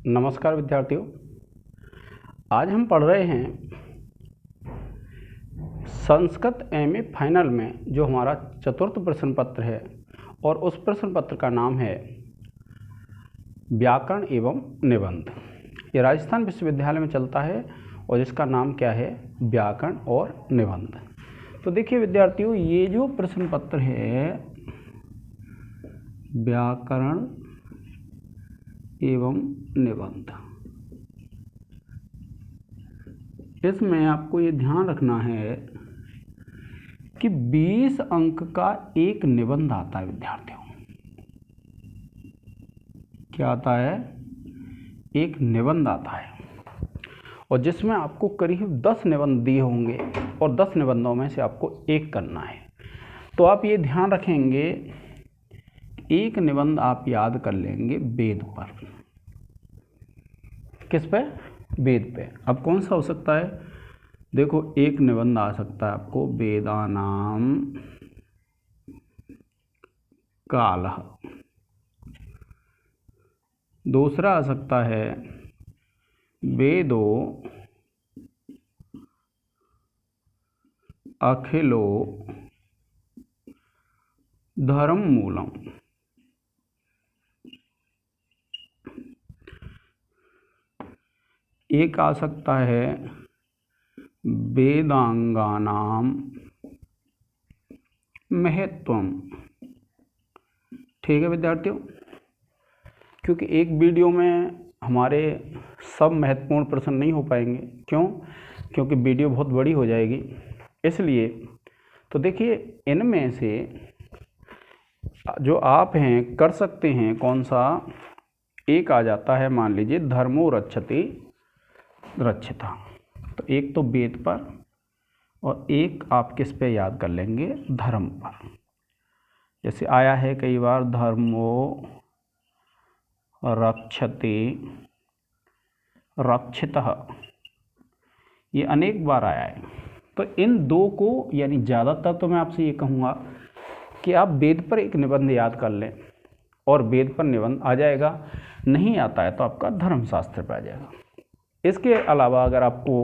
नमस्कार विद्यार्थियों, आज हम पढ़ रहे हैं संस्कृत एमए फाइनल में जो हमारा चतुर्थ प्रश्न पत्र है और उस प्रश्न पत्र का नाम है व्याकरण एवं निबंध। ये राजस्थान विश्वविद्यालय में चलता है और इसका नाम क्या है, व्याकरण और निबंध। तो देखिए विद्यार्थियों, ये जो प्रश्न पत्र है व्याकरण एवं निबंध, इसमें आपको ये ध्यान रखना है कि 20 अंक का एक निबंध आता है विद्यार्थियों। क्या आता है? एक निबंध आता है और जिसमें आपको करीब 10 निबंध दिए होंगे और 10 निबंधों में से आपको एक करना है। तो आप ये ध्यान रखेंगे, एक निबंध आप याद कर लेंगे वेद पर। किस पे? वेद पे। अब कौन सा हो सकता है? देखो, एक निबंध आ सकता है आपको वेदानाम कालः, दूसरा आ सकता है वेदो अखिलो धर्म मूलम, एक आ सकता है वेदांगानाम महत्वम। ठीक है विद्यार्थियों, क्योंकि एक वीडियो में हमारे सब महत्वपूर्ण प्रश्न नहीं हो पाएंगे। क्यों? क्योंकि वीडियो बहुत बड़ी हो जाएगी, इसलिए। तो देखिए, इनमें से जो आप हैं कर सकते हैं, कौन सा एक आ जाता है, मान लीजिए धर्मो रक्षति रक्षिता। तो एक तो वेद पर और एक आप किस पे याद कर लेंगे, धर्म पर। जैसे आया है कई बार धर्मो रक्षति रक्षितः, ये अनेक बार आया है। तो इन दो को, यानी ज़्यादातर तो मैं आपसे ये कहूँगा कि आप वेद पर एक निबंध याद कर लें और वेद पर निबंध आ जाएगा। नहीं आता है तो आपका धर्मशास्त्र पर आ जाएगा। इसके अलावा अगर आपको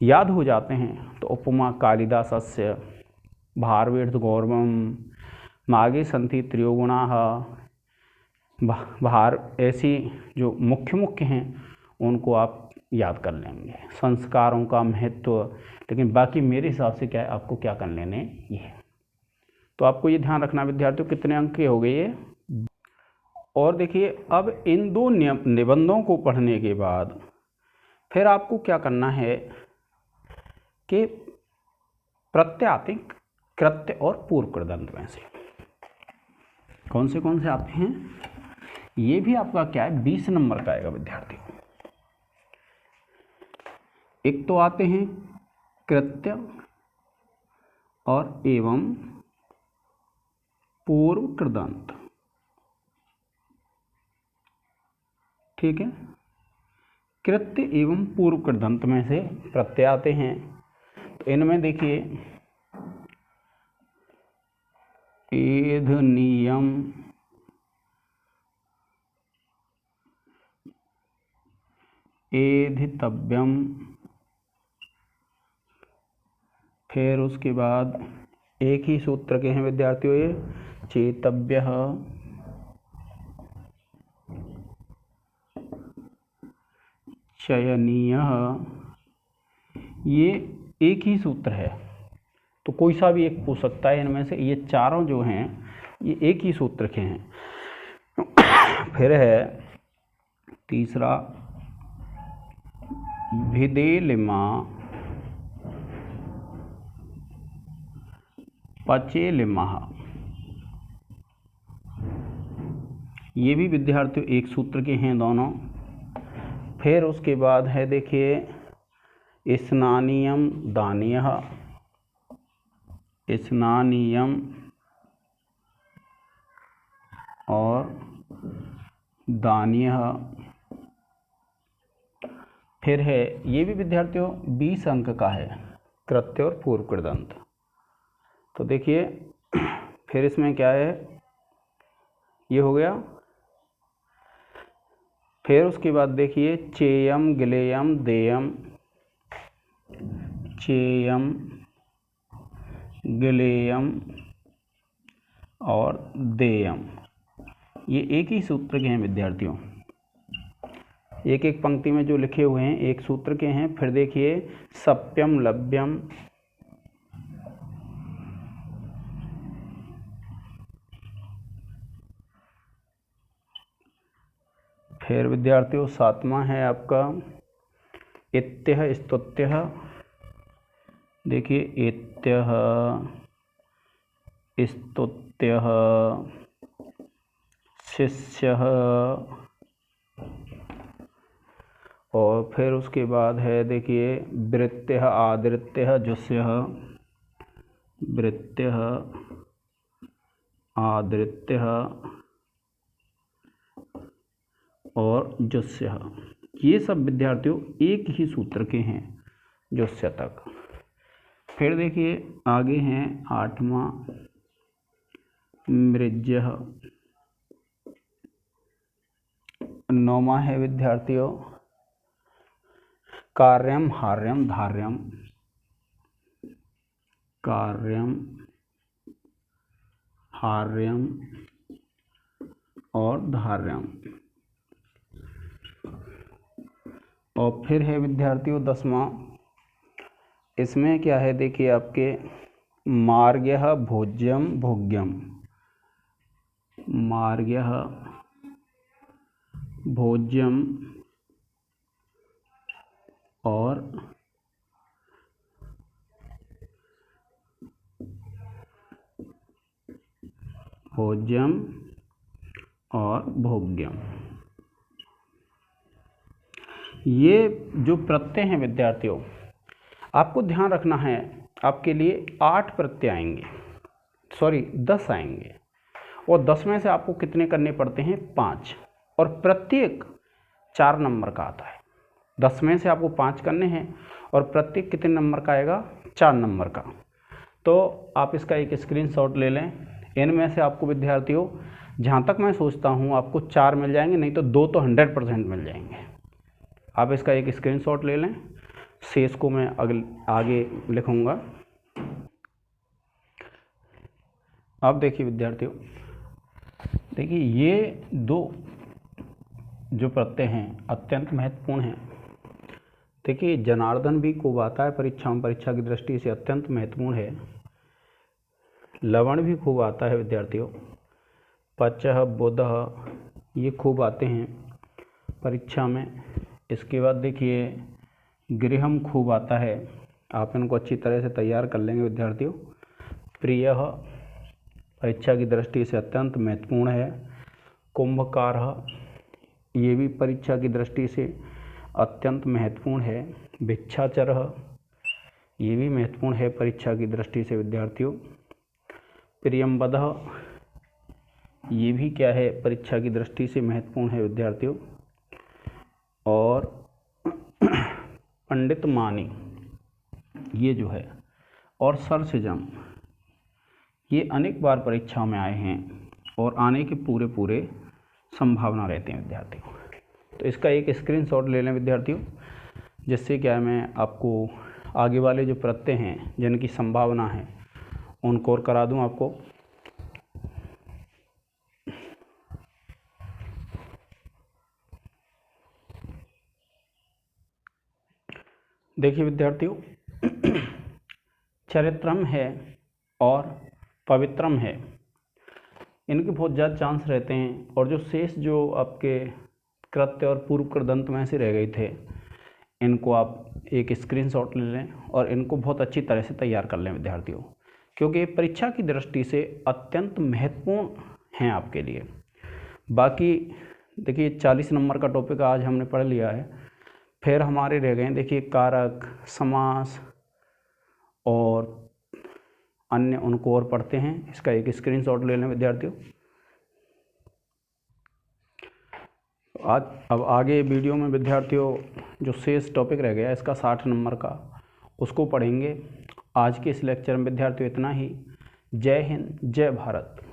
याद हो जाते हैं तो उपमा कालिदासस्य भारवेद गौरवम मागे संति त्रयोगुणाः, भार, ऐसी जो मुख्य हैं उनको आप याद कर लेंगे। संस्कारों का महत्व, लेकिन बाकी मेरे हिसाब से क्या है, आपको क्या कर लेने ये। तो आपको ये ध्यान रखना विद्यार्थियों, कितने अंक के हो गए ये। और देखिए, अब इन दो निबंधों को पढ़ने के बाद फिर आपको क्या करना है कि प्रत्यात्मक कृत्य और पूर्व कृदंत में से कौन से आते हैं, ये भी आपका क्या है, 20 नंबर का आएगा विद्यार्थी। एक तो आते हैं कृत्य और एवं पूर्व कृदंत। ठीक है, कृत्य एवं पूर्व कृदंत में से प्रत्यय आते हैं। तो इनमें देखिए एध नियम, एधितव्यम, फिर उसके बाद एक ही सूत्र के हैं विद्यार्थियों ये, चेतव्यः, चयनीयः। ये एक ही सूत्र है, तो कोई सा भी एक पूछ सकता है इनमें से। ये चारों जो हैं ये एक ही सूत्र के हैं। फिर है तीसरा भिदेलिमा पचेलिमा, ये भी विद्यार्थियों एक सूत्र के हैं दोनों। फिर उसके बाद है देखिए स्नानियम दानीयः, स्नानियम और दानीयः। फिर है, ये भी विद्यार्थियों 20 अंक का है, कृत्य और पूर्व कृदंत। तो देखिए फिर इसमें क्या है, ये हो गया फिर उसके बाद देखिए चेयम, गिलेयम, देयम, चेयम, गिलेयम और देयम, ये एक ही सूत्र के हैं विद्यार्थियों। एक एक पंक्ति में जो लिखे हुए हैं एक सूत्र के हैं। फिर देखिए सप्यम, लभ्यम, फिर विद्यार्थियों सातवां है आपका इत्यः, स्तुत्यः, देखिए इत्यः, स्तुत्यः, शिष्यः, और फिर उसके बाद है देखिए वृत्यः, आदृत्यः, जुष्यः, वृत्यः, आदृत्यः और जुष्यः। ये सब विद्यार्थियों एक ही सूत्र के हैं जुष्य तक। फिर देखिए आगे हैं आठवां मृज्यः, नौवां है विद्यार्थियों कार्यम, हार्यम, धार्यम, कार्यम, हार्यम और धार्यम। और फिर है विद्यार्थियों दसवां, इसमें क्या है देखिए आपके मार्ग्यः, भोज्यम, भोग्यम, मार्ग्यः, भोज्यम और भोज्यम और भोग्यम। ये जो प्रत्यय हैं विद्यार्थियों आपको ध्यान रखना है, आपके लिए 8 प्रत्यय आएंगे, 10 आएंगे, और 10 में से आपको कितने करने पड़ते हैं 5, और प्रत्येक 4 नंबर का आता है। 10 में से आपको 5 करने हैं और प्रत्येक कितने नंबर का आएगा 4 नंबर का। तो आप इसका एक स्क्रीनशॉट ले लें। इनमें से आपको विद्यार्थियों जहाँ तक मैं सोचता हूँ आपको 4 मिल जाएंगे, नहीं तो 2 तो 100% मिल जाएंगे। आप इसका एक स्क्रीनशॉट ले लें, शेष को मैं आगे लिखूँगा। अब देखिए विद्यार्थियों, देखिए ये 2 जो प्रत्यय हैं अत्यंत महत्वपूर्ण हैं। देखिए जनार्दन भी खूब आता है परीक्षा की दृष्टि से अत्यंत महत्वपूर्ण है। लवण भी खूब आता है विद्यार्थियों, पचः, बुधः, ये खूब आते हैं परीक्षा में। इसके बाद देखिए गृहम खूब आता है, आप इनको अच्छी तरह से तैयार कर लेंगे विद्यार्थियों। प्रियः परीक्षा की दृष्टि से अत्यंत महत्वपूर्ण है। कुंभकारः, ये भी परीक्षा की दृष्टि से अत्यंत महत्वपूर्ण है। भिक्षाचरः, ये भी महत्वपूर्ण है परीक्षा की दृष्टि से विद्यार्थियों। प्रियंवदः, ये भी क्या है परीक्षा की दृष्टि से महत्वपूर्ण है विद्यार्थियों। और पंडित मानी, ये जो है, और सरसिजम, ये अनेक बार परीक्षाओं में आए हैं और आने के पूरे संभावना रहते हैं विद्यार्थियों। तो इसका एक स्क्रीनशॉट ले लें विद्यार्थियों, जिससे क्या है मैं आपको आगे वाले जो प्रत्यय हैं जिनकी संभावना है उनको और करा दूं आपको। देखिए विद्यार्थियों चरित्रम है और पवित्रम है, इनके बहुत ज़्यादा चांस रहते हैं। और जो शेष जो आपके कृत्य और पूर्व कृदंत में से रह गए थे, इनको आप एक स्क्रीनशॉट ले लें और इनको बहुत अच्छी तरह से तैयार कर लें विद्यार्थियों, क्योंकि परीक्षा की दृष्टि से अत्यंत महत्वपूर्ण हैं आपके लिए। बाकी देखिए 40 नंबर का टॉपिक आज हमने पढ़ लिया है। फिर हमारे रह गए देखिए कारक, समास और अन्य, उनको और पढ़ते हैं। इसका एक स्क्रीनशॉट ले लें विद्यार्थियों। आज अब आगे वीडियो में विद्यार्थियों जो शेष टॉपिक रह गया इसका 60 नंबर का, उसको पढ़ेंगे। आज के इस लेक्चर में विद्यार्थियों इतना ही। जय हिंद, जय भारत।